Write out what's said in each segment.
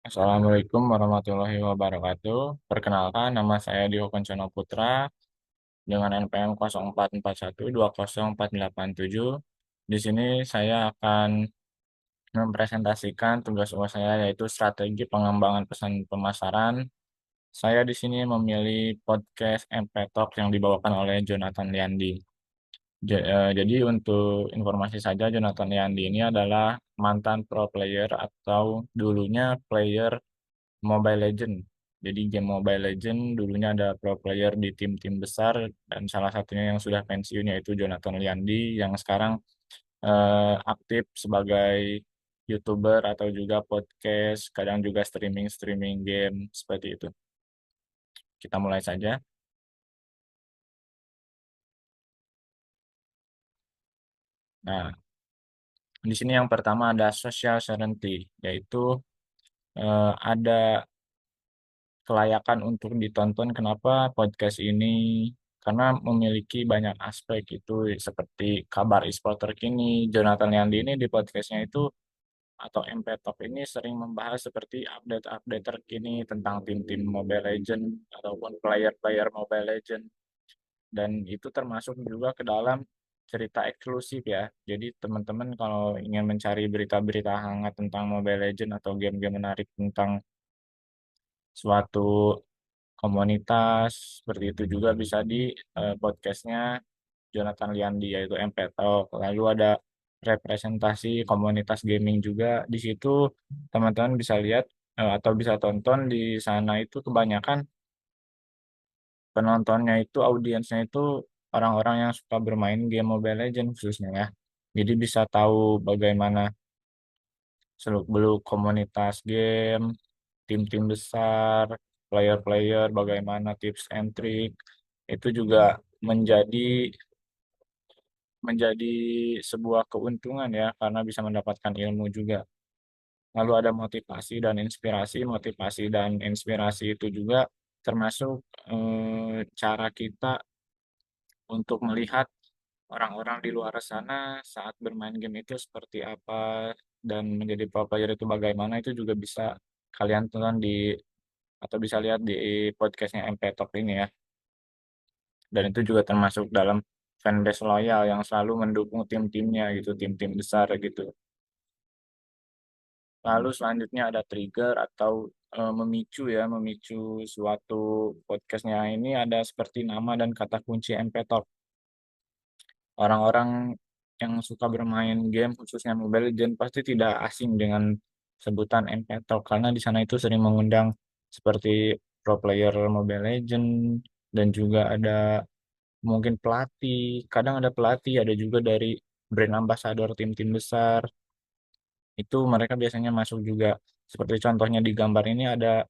Assalamualaikum warahmatullahi wabarakatuh. Perkenalkan, nama saya Dio Kencono Putra dengan NPM 0441204807. Di sini saya akan mempresentasikan tugas UAS saya yaitu strategi pengembangan pesan pemasaran. Saya di sini memilih podcast MP Talk yang dibawakan oleh Jonathan Liandi. Jadi untuk informasi saja, Jonathan Liandi ini adalah mantan pro player atau dulunya player Mobile Legend. Jadi game Mobile Legend dulunya ada pro player di tim-tim besar dan salah satunya yang sudah pensiun yaitu Jonathan Liandi yang sekarang aktif sebagai YouTuber atau juga podcast, kadang juga streaming game seperti itu. Kita mulai saja. Nah, di sini yang pertama ada social certainty, yaitu ada kelayakan untuk ditonton. Kenapa podcast ini? Karena memiliki banyak aspek itu seperti kabar e-sport terkini. Jonathan Yandi ini di podcastnya itu atau MP Talk ini sering membahas seperti update-update terkini tentang tim-tim Mobile Legend ataupun player-player Mobile Legend. Dan itu termasuk juga ke dalam cerita eksklusif ya. Jadi teman-teman kalau ingin mencari berita-berita hangat tentang Mobile Legend atau game-game menarik tentang suatu komunitas seperti itu juga bisa di podcastnya Jonathan Liandi yaitu MP Talk. Lalu ada representasi komunitas gaming juga di situ teman-teman bisa lihat atau bisa tonton di sana itu kebanyakan penontonnya itu audiensnya itu orang-orang yang suka bermain game Mobile Legends khususnya ya. Jadi bisa tahu bagaimana seluk-beluk komunitas game, tim-tim besar, player-player, bagaimana tips and trick, itu juga menjadi menjadi sebuah keuntungan ya, karena bisa mendapatkan ilmu juga. Lalu ada motivasi dan inspirasi itu juga termasuk cara kita untuk melihat orang-orang di luar sana saat bermain game itu seperti apa dan menjadi pro player itu bagaimana itu juga bisa kalian tonton di atau bisa lihat di podcastnya MP Talk ini ya. Dan itu juga termasuk dalam fanbase loyal yang selalu mendukung tim-timnya gitu, tim-tim besar gitu. Lalu selanjutnya ada trigger atau memicu ya, memicu suatu podcastnya ini ada seperti nama dan kata kunci MP Talk. Orang-orang yang suka bermain game khususnya Mobile Legends pasti tidak asing dengan sebutan MP Talk karena di sana itu sering mengundang seperti pro player Mobile Legends dan juga ada mungkin pelatih, kadang ada pelatih, ada juga dari brand ambassador tim-tim besar. Itu mereka biasanya masuk juga. Seperti contohnya di gambar ini ada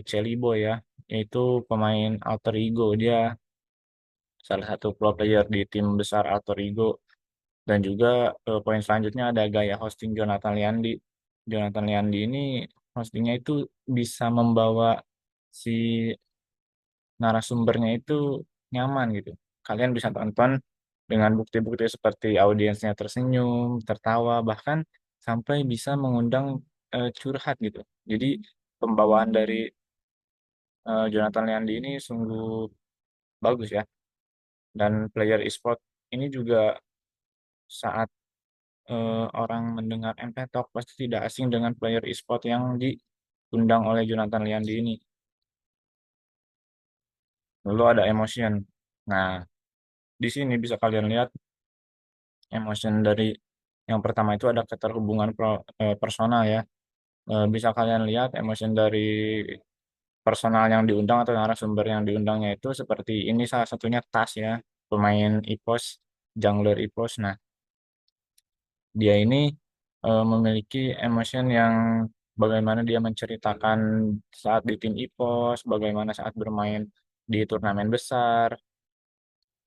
Celibo ya, yaitu pemain alter ego. Dia salah satu pro player di tim besar alter ego. Dan juga poin selanjutnya ada gaya hosting Jonathan Liandi. Jonathan Liandi ini hostingnya itu bisa membawa si narasumbernya itu nyaman gitu. Kalian bisa tonton dengan bukti-bukti seperti audiensnya tersenyum, tertawa, bahkan sampai bisa mengundang curhat gitu. Jadi pembawaan dari Jonathan Liandi ini sungguh bagus ya. Dan player e-sport ini juga saat orang mendengar MP Talk pasti tidak asing dengan player e-sport yang diundang oleh Jonathan Liandi ini. Lalu ada emotion. Nah, di sini bisa kalian lihat emotion dari yang pertama itu ada keterhubungan personal ya. Bisa kalian lihat emotion dari personal yang diundang atau narasumber yang diundangnya itu seperti ini salah satunya Tas ya, pemain EPOS, jungler EPOS. Nah, dia ini memiliki emotion yang bagaimana dia menceritakan saat di tim EPOS, bagaimana saat bermain di turnamen besar,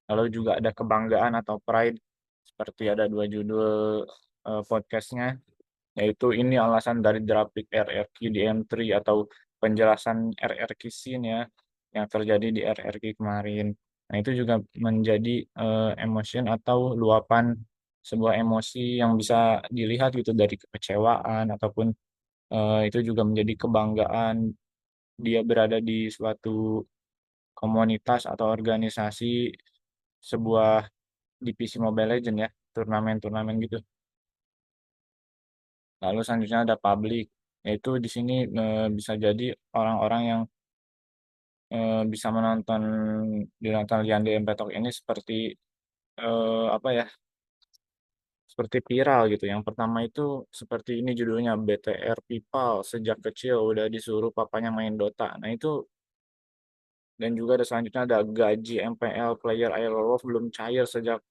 lalu juga ada kebanggaan atau pride, seperti ada dua judul podcastnya, yaitu ini alasan dari grafik RRQ di M3 atau penjelasan RRQ scene ya yang terjadi di RRQ kemarin. Nah, itu juga menjadi emotion atau luapan sebuah emosi yang bisa dilihat gitu dari kekecewaan ataupun Itu juga menjadi kebanggaan dia berada di suatu komunitas atau organisasi sebuah divisi Mobile Legend ya, turnamen-turnamen gitu. Lalu selanjutnya ada public, yaitu di sini bisa jadi orang-orang yang bisa menonton Jonathan Lian di Empetok ini seperti apa ya, seperti viral gitu. Yang pertama itu seperti ini judulnya, BTR People sejak kecil udah disuruh papanya main Dota. Nah itu, dan juga ada selanjutnya ada gaji MPL player Aerowolf belum cair sejak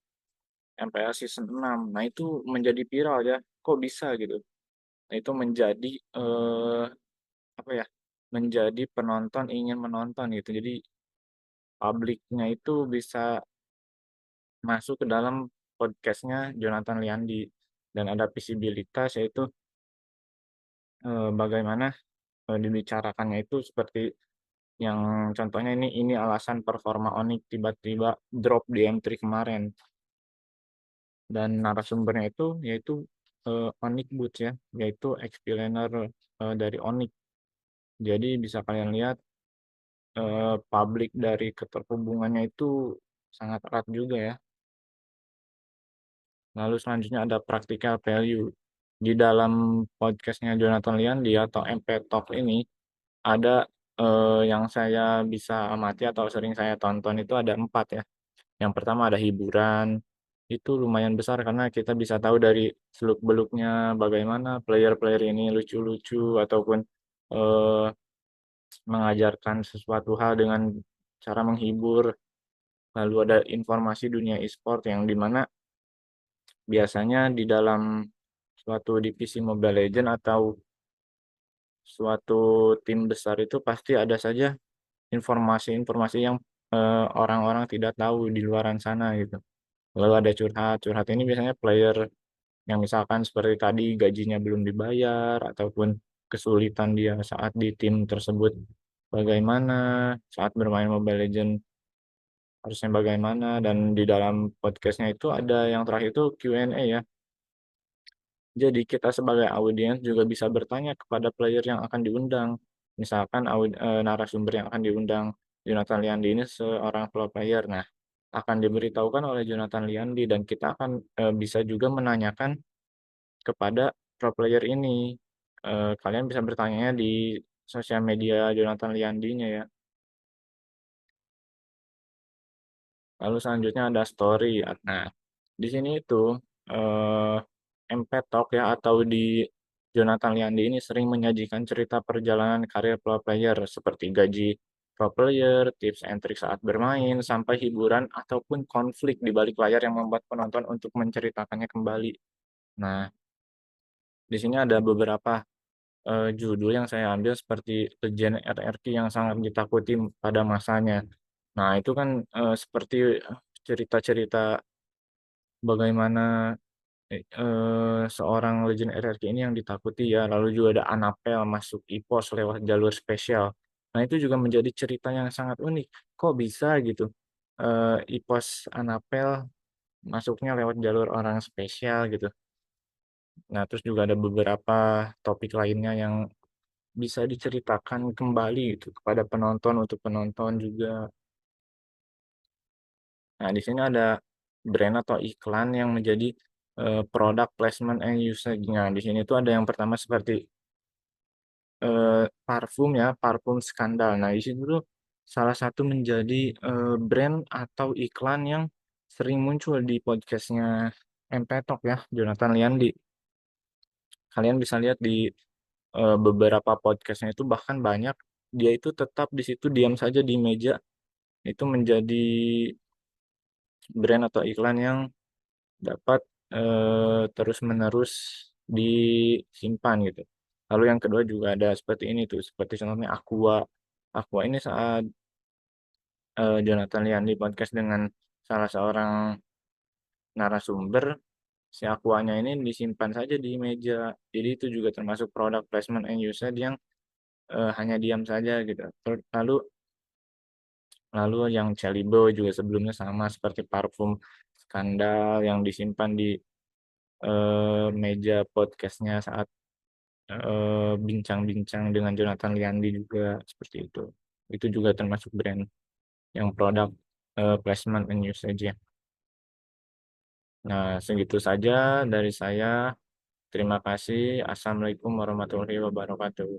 MPL season 6. Nah itu menjadi viral ya. Kok bisa gitu? Nah itu menjadi apa ya? Menjadi penonton ingin menonton gitu. Jadi publiknya itu bisa masuk ke dalam podcastnya Jonathan Liandi, dan ada visibilitas, yaitu bagaimana dibicarakannya itu seperti yang contohnya ini alasan performa Onyx tiba-tiba drop di M3 kemarin, dan narasumbernya itu yaitu Onyx Boots ya, yaitu explainer dari Onyx. Jadi bisa kalian lihat publik dari keterhubungannya itu sangat erat juga ya. Lalu selanjutnya ada practical value. Di dalam podcastnya Jonathan Liandi atau MP Talk ini ada yang saya bisa amati atau sering saya tonton itu ada 4 ya. Yang pertama ada hiburan, itu lumayan besar karena kita bisa tahu dari seluk-beluknya bagaimana player-player ini lucu-lucu ataupun eh, mengajarkan sesuatu hal dengan cara menghibur. Lalu ada informasi dunia e-sport yang dimana biasanya di dalam suatu divisi Mobile Legends atau suatu tim besar itu pasti ada saja informasi-informasi yang orang-orang tidak tahu di luaran sana gitu. Lalu ada curhat. Curhat ini biasanya player yang misalkan seperti tadi gajinya belum dibayar ataupun kesulitan dia saat di tim tersebut bagaimana, saat bermain Mobile Legends harusnya bagaimana, dan di dalam podcastnya itu ada yang terakhir itu Q&A ya. Jadi kita sebagai audiens juga bisa bertanya kepada player yang akan diundang. Misalkan narasumber yang akan diundang Jonathan Liandi ini seorang pro player. Nah, akan diberitahukan oleh Jonathan Liandi dan kita akan bisa juga menanyakan kepada pro player ini. Kalian bisa bertanya di sosial media Jonathan Liandinya ya. Lalu selanjutnya ada story. Nah, di sini itu eh, MP Talk ya atau di Jonathan Liandi ini sering menyajikan cerita perjalanan karir pro player seperti gaji pro player, tips and trik saat bermain, sampai hiburan ataupun konflik di balik layar yang membuat penonton untuk menceritakannya kembali. Nah, di sini ada beberapa judul yang saya ambil seperti Legend RRQ yang sangat ditakuti pada masanya. Nah, itu kan seperti cerita-cerita bagaimana seorang Legend RRQ ini yang ditakuti ya. Lalu juga ada Anapel masuk IPOS lewat jalur spesial. Nah, itu juga menjadi cerita yang sangat unik. Kok bisa gitu? IPOS Anapel masuknya lewat jalur orang spesial gitu. Nah, terus juga ada beberapa topik lainnya yang bisa diceritakan kembali gitu kepada penonton, untuk penonton juga. Nah, di sini ada brand atau iklan yang menjadi product placement and usage. Nah, di sini tuh ada yang pertama seperti parfum ya, parfum skandal. Nah, di situ tuh salah satu menjadi brand atau iklan yang sering muncul di podcastnya MP Talk ya, Jonathan Liandi. Kalian bisa lihat di beberapa podcastnya itu bahkan banyak dia itu tetap di situ diam saja di meja, itu menjadi brand atau iklan yang dapat terus-menerus disimpan gitu. Lalu yang kedua juga ada seperti ini tuh, seperti contohnya Aqua. Aqua ini saat Jonathan Lian di podcast dengan salah seorang narasumber, si Aquanya ini disimpan saja di meja. Jadi itu juga termasuk product placement and usage yang hanya diam saja gitu. Lalu lalu yang Celibo juga sebelumnya sama seperti parfum skandal yang disimpan di meja podcastnya saat bincang-bincang dengan Jonathan Liandi juga seperti itu. Itu juga termasuk brand yang produk placement and usage ya. Nah, segitu saja dari saya. Terima kasih. Assalamualaikum warahmatullahi wabarakatuh.